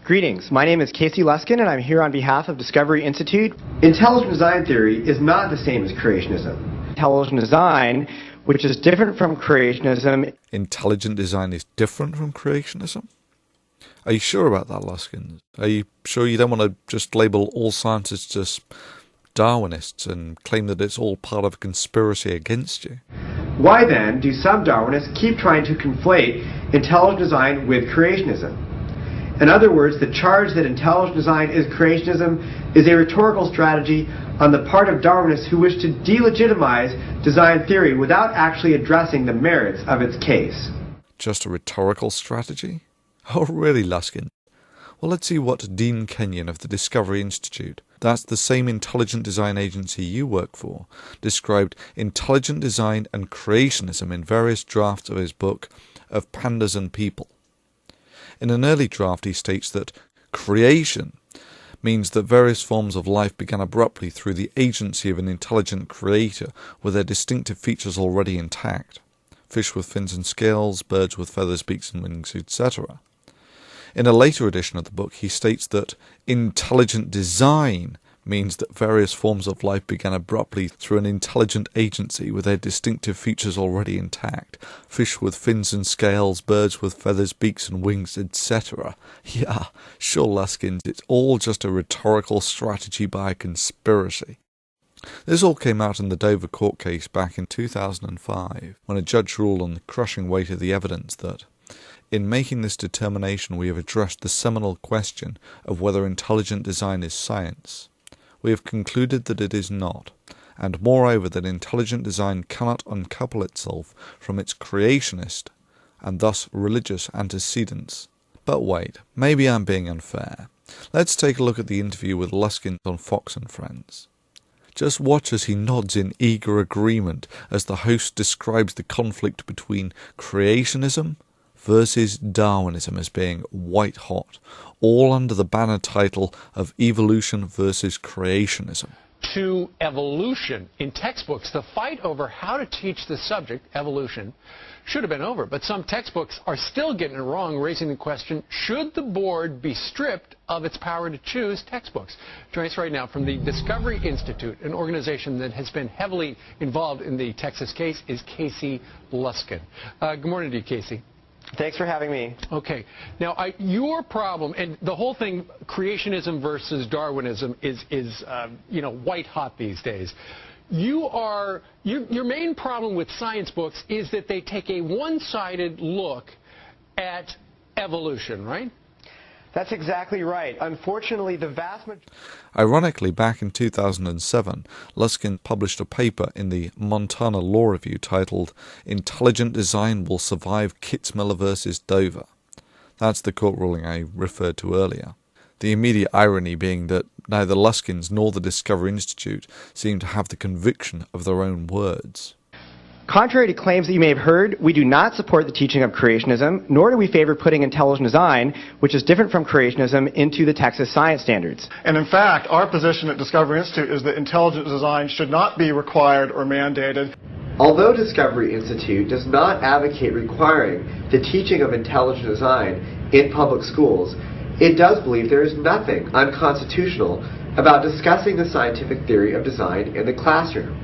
Greetings, my name is Casey Luskin and I'm here on behalf of Discovery Institute. Intelligent design theory is not the same as creationism. Intelligent design, which is different from creationism. Intelligent design is different from creationism? Are you sure about that, Luskin? Are you sure you don't want to just label all scientists as Darwinists and claim that it's all part of a conspiracy against you? Why then do some Darwinists keep trying to conflate intelligent design with creationism? In other words, the charge that intelligent design is creationism is a rhetorical strategy on the part of Darwinists who wish to delegitimize design theory without actually addressing the merits of its case. Just a rhetorical strategy? Oh, really, Luskin? Well, let's see what Dean Kenyon of the Discovery Institute, that's the same intelligent design agency you work for, described intelligent design and creationism in various drafts of his book, Of Pandas and People. In an early draft, he states that creation means that various forms of life began abruptly through the agency of an intelligent creator with their distinctive features already intact. Fish with fins and scales, birds with feathers, beaks and wings, etc. In a later edition of the book, he states that intelligent design means that various forms of life began abruptly through an intelligent agency with their distinctive features already intact. Fish with fins and scales, birds with feathers, beaks and wings, etc. Yeah, sure, Luskin, it's all just a rhetorical strategy by a conspiracy. This all came out in the Dover court case back in 2005, when a judge ruled on the crushing weight of the evidence that, in making this determination, we have addressed the seminal question of whether intelligent design is science. We have concluded that it is not, and moreover that intelligent design cannot uncouple itself from its creationist and thus religious antecedents. But wait, maybe I'm being unfair. Let's take a look at the interview with Luskin on Fox and Friends. Just watch as he nods in eager agreement as the host describes the conflict between creationism versus Darwinism as being white hot, all under the banner title of evolution versus creationism. To evolution in textbooks, the fight over how to teach the subject, evolution, should have been over, but some textbooks are still getting it wrong, raising the question, should the board be stripped of its power to choose textbooks? Joining us right now from the Discovery Institute, an organization that has been heavily involved in the Texas case, is Casey Luskin. Good morning to you, Casey. Thanks for having me. Okay. Now, your problem, and the whole thing, creationism versus Darwinism, is white hot these days. Your main problem with science books is that they take a one-sided look at evolution, right? That's exactly right. Unfortunately, the vast majority... Ironically, back in 2007, Luskin published a paper in the Montana Law Review titled Intelligent Design Will Survive Kitzmiller vs. Dover. That's the court ruling I referred to earlier. The immediate irony being that neither Luskins nor the Discovery Institute seem to have the conviction of their own words. Contrary to claims that you may have heard, we do not support the teaching of creationism, nor do we favor putting intelligent design, which is different from creationism, into the Texas science standards. And in fact, our position at Discovery Institute is that intelligent design should not be required or mandated. Although Discovery Institute does not advocate requiring the teaching of intelligent design in public schools, it does believe there is nothing unconstitutional about discussing the scientific theory of design in the classroom.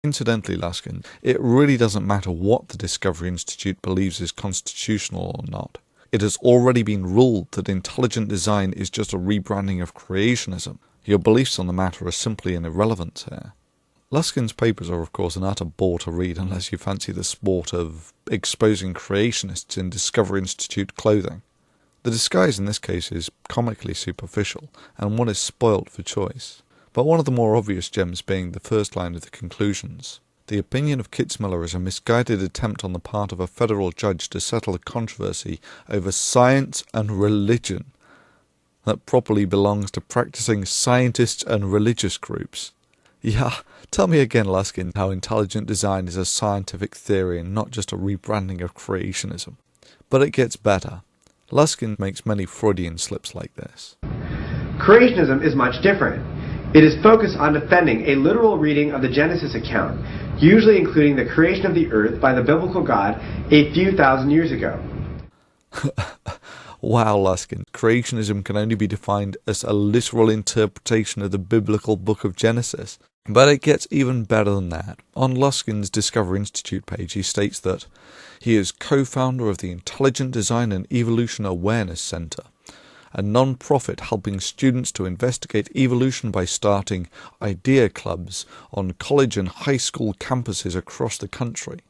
Incidentally, Luskin, it really doesn't matter what the Discovery Institute believes is constitutional or not. It has already been ruled that intelligent design is just a rebranding of creationism. Your beliefs on the matter are simply an irrelevance here. Luskin's papers are of course an utter bore to read unless you fancy the sport of exposing creationists in Discovery Institute clothing. The disguise in this case is comically superficial, and one is spoilt for choice. But one of the more obvious gems being the first line of the conclusions. The opinion of Kitzmiller is a misguided attempt on the part of a federal judge to settle a controversy over science and religion that properly belongs to practicing scientists and religious groups. Yeah, tell me again, Luskin, how intelligent design is a scientific theory and not just a rebranding of creationism. But it gets better. Luskin makes many Freudian slips like this. Creationism is much different. It is focused on defending a literal reading of the Genesis account, usually including the creation of the earth by the biblical God a few thousand years ago. Wow, Luskin, creationism can only be defined as a literal interpretation of the biblical book of Genesis. But it gets even better than that. On Luskin's Discovery Institute page, he states that he is co-founder of the Intelligent Design and Evolution Awareness Center, a non-profit helping students to investigate evolution by starting idea clubs on college and high school campuses across the country.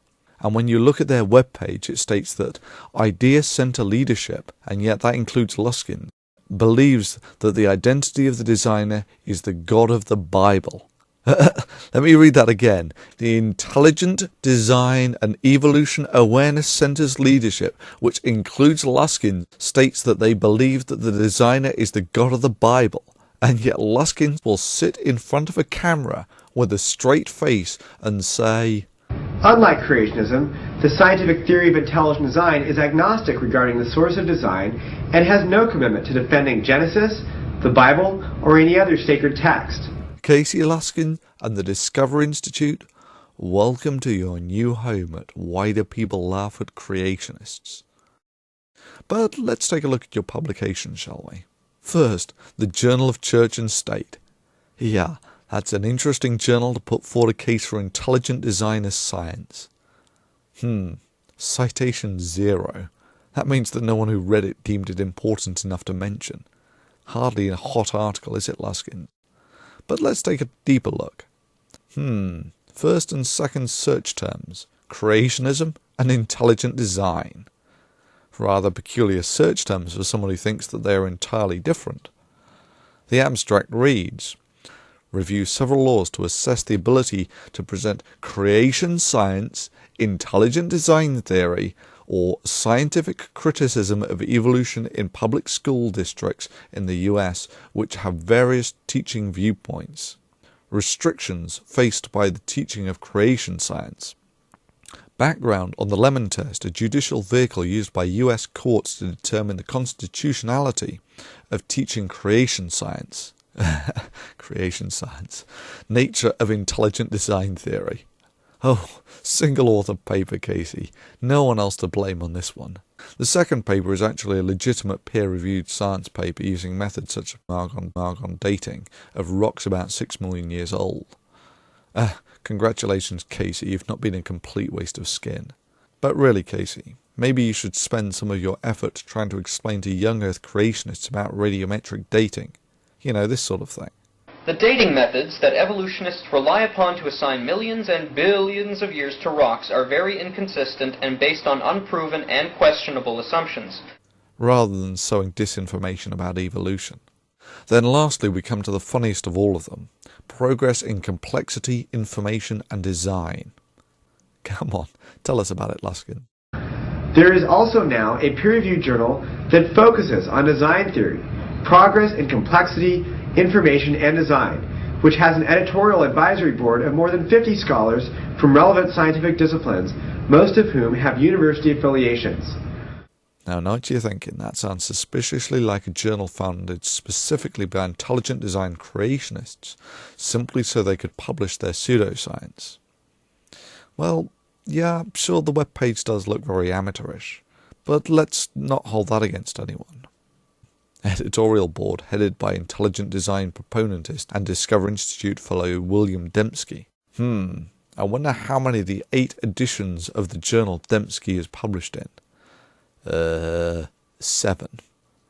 And when you look at their webpage, it states that Idea Center leadership, and yet that includes Luskin, believes that the identity of the designer is the God of the Bible. Let me read that again. The Intelligent Design and Evolution Awareness Center's leadership, which includes Luskin, states that they believe that the designer is the God of the Bible, and yet Luskin will sit in front of a camera with a straight face and say, Unlike creationism, the scientific theory of intelligent design is agnostic regarding the source of design and has no commitment to defending Genesis, the Bible, or any other sacred text. Casey Luskins and the Discovery Institute, welcome to your new home at Why Do People Laugh at Creationists. But let's take a look at your publication, shall we? First, the Journal of Church and State. Yeah, that's an interesting journal to put forward a case for intelligent design as science. Citation 0. That means that no one who read it deemed it important enough to mention. Hardly a hot article, is it, Luskin? But let's take a deeper look. First and second search terms, creationism and intelligent design. Rather peculiar search terms for someone who thinks that they are entirely different. The abstract reads, review several laws to assess the ability to present creation science, intelligent design theory, or scientific criticism of evolution in public school districts in the US which have various teaching viewpoints. Restrictions faced by the teaching of creation science. Background on the Lemon Test, a judicial vehicle used by US courts to determine the constitutionality of teaching creation science. Creation science. Nature of intelligent design theory. Oh, single author paper, Casey. No one else to blame on this one. The second paper is actually a legitimate peer-reviewed science paper using methods such as argon dating of rocks about 6 million years old. Congratulations, Casey, you've not been a complete waste of skin. But really, Casey, maybe you should spend some of your effort trying to explain to young Earth creationists about radiometric dating. You know, this sort of thing. The dating methods that evolutionists rely upon to assign millions and billions of years to rocks are very inconsistent and based on unproven and questionable assumptions. Rather than sowing disinformation about evolution. Then lastly we come to the funniest of all of them. Progress in complexity, information and design. Come on, tell us about it, Luskin. There is also now a peer-reviewed journal that focuses on design theory, progress in complexity, information and design, which has an editorial advisory board of more than 50 scholars from relevant scientific disciplines, most of whom have university affiliations. Now, know what you're thinking. That sounds suspiciously like a journal founded specifically by intelligent design creationists, simply so they could publish their pseudoscience. Well, yeah, sure, the webpage does look very amateurish, but let's not hold that against anyone. Editorial board headed by intelligent design proponentist and Discovery Institute fellow William Dembski. I wonder how many of the 8 editions of the journal Dembski is published in. 7.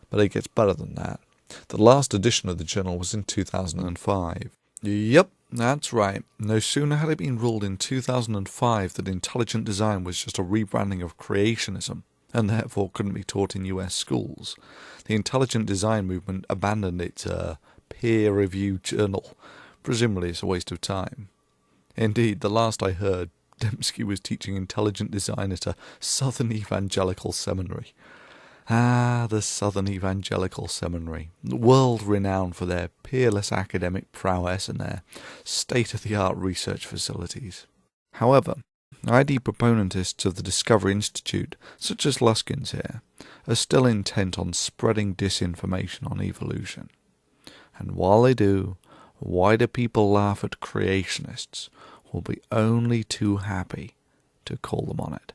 But it gets better than that. The last edition of the journal was in 2005. Yep, that's right. No sooner had it been ruled in 2005 that intelligent design was just a rebranding of creationism, and therefore couldn't be taught in US schools, the intelligent design movement abandoned its peer-reviewed journal. Presumably it's a waste of time. Indeed, the last I heard, Dembski was teaching intelligent design at a Southern Evangelical Seminary. The Southern Evangelical Seminary, world-renowned for their peerless academic prowess and their state-of-the-art research facilities. However, ID proponentists of the Discovery Institute, such as Luskins here, are still intent on spreading disinformation on evolution. And while they do, Why Do People Laugh at Creationists will be only too happy to call them on it.